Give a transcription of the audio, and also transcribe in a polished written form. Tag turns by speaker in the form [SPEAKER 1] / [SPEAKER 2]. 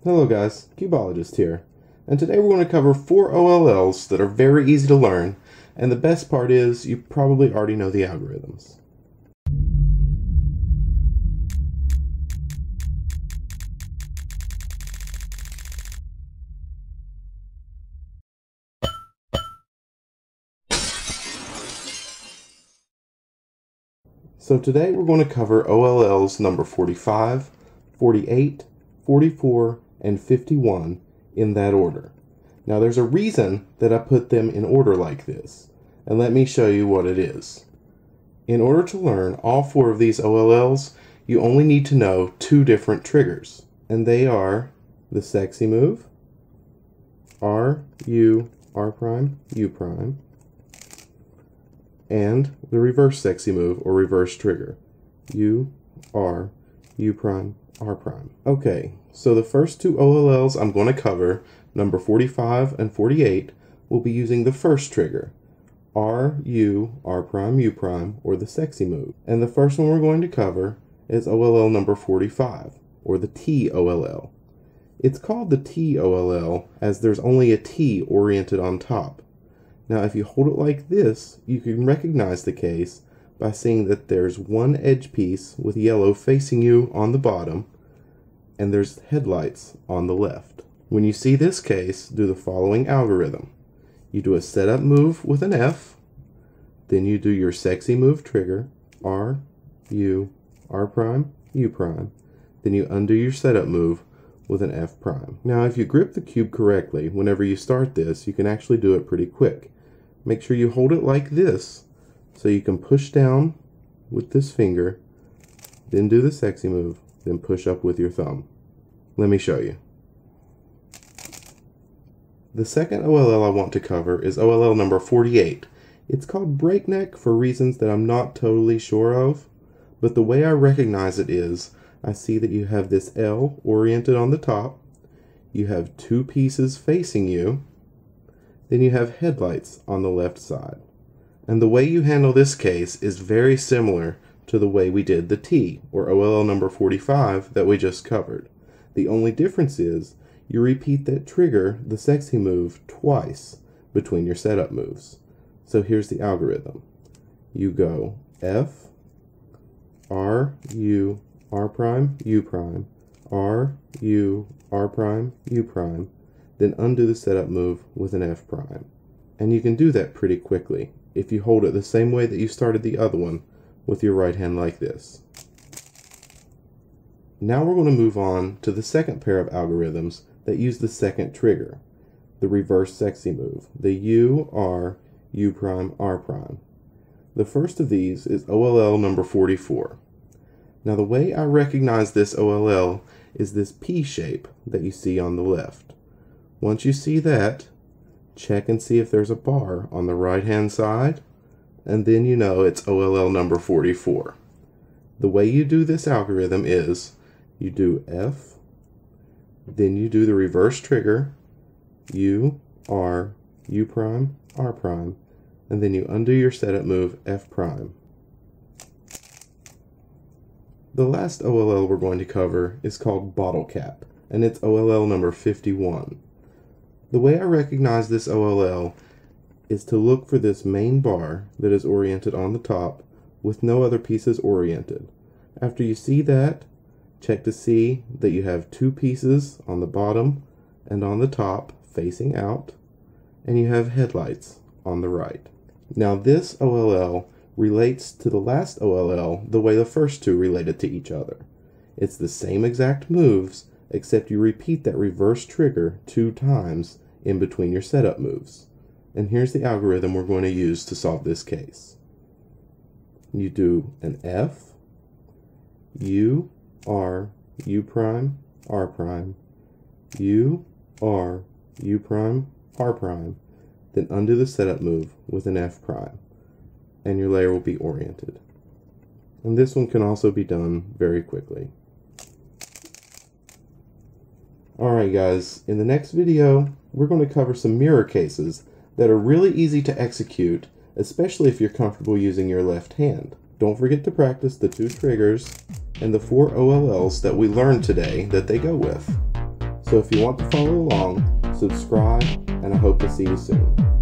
[SPEAKER 1] Hello guys, Cubeologist here, and today we're going to cover 4 OLLs that are very easy to learn, and the best part is you probably already know the algorithms. So today we're going to cover OLLs number 45, 48, 44, and 51 in that order. Now there's a reason that I put them in order like this, and let me show you what it is. In order to learn all 4 of these OLLs, you only need to know 2 different triggers, and they are the sexy move, R, U, R prime, U prime, and the reverse sexy move or reverse trigger, U, R, U prime, R prime. Okay, so the first 2 OLLs I'm going to cover, number 45 and 48, will be using the first trigger, R, U, R prime, U prime, or the sexy move. And the first one we're going to cover is OLL number 45, or the T OLL. It's called the T OLL as there's only a T oriented on top. Now if you hold it like this, you can recognize the case by seeing that there's one edge piece with yellow facing you on the bottom, and there's headlights on the left. When you see this case, do the following algorithm. You do a setup move with an F, then you do your sexy move trigger, R, U, R prime, U prime, then you undo your setup move with an F prime. Now if you grip the cube correctly, whenever you start this, you can actually do it pretty quick. Make sure you hold it like this, so you can push down with this finger, then do the sexy move, then push up with your thumb. Let me show you. The second OLL I want to cover is OLL number 48. It's called breakneck for reasons that I'm not totally sure of, but the way I recognize it is, I see that you have this L oriented on the top, you have 2 pieces facing you, then you have headlights on the left side. And the way you handle this case is very similar to the way we did the T, or OLL number 45, that we just covered. The only difference is you repeat that trigger, the sexy move, twice between your setup moves. So here's the algorithm. You go F, R, U, R prime, U prime, R, U, R prime, U prime, then undo the setup move with an F prime. And you can do that pretty quickly if you hold it the same way that you started the other one with your right hand like this. Now we're going to move on to the second pair of algorithms that use the second trigger, the reverse sexy move, the U, R, U prime, R prime. The first of these is OLL number 44. Now the way I recognize this OLL is this P shape that you see on the left. Once you see that, check and see if there's a bar on the right hand side, and then you know it's OLL number 44. The way you do this algorithm is you do F, then you do the reverse trigger, U, R, U prime, R prime, and then you undo your setup move F prime. The last OLL we're going to cover is called bottle cap, and it's OLL number 51. The way I recognize this OLL is to look for this main bar that is oriented on the top with no other pieces oriented. After you see that, check to see that you have 2 pieces on the bottom and on the top facing out, and you have headlights on the right. Now this OLL relates to the last OLL the way the first 2 related to each other. It's the same exact moves, except you repeat that reverse trigger 2 times in between your setup moves. And here's the algorithm we're going to use to solve this case. You do an F, U, R, U prime, R prime, U, R, U prime, R prime, then undo the setup move with an F prime, and your layer will be oriented. And this one can also be done very quickly. Alright guys, in the next video, we're going to cover some mirror cases that are really easy to execute, especially if you're comfortable using your left hand. Don't forget to practice the 2 triggers and the 4 OLLs that we learned today that they go with. So if you want to follow along, subscribe, and I hope to see you soon.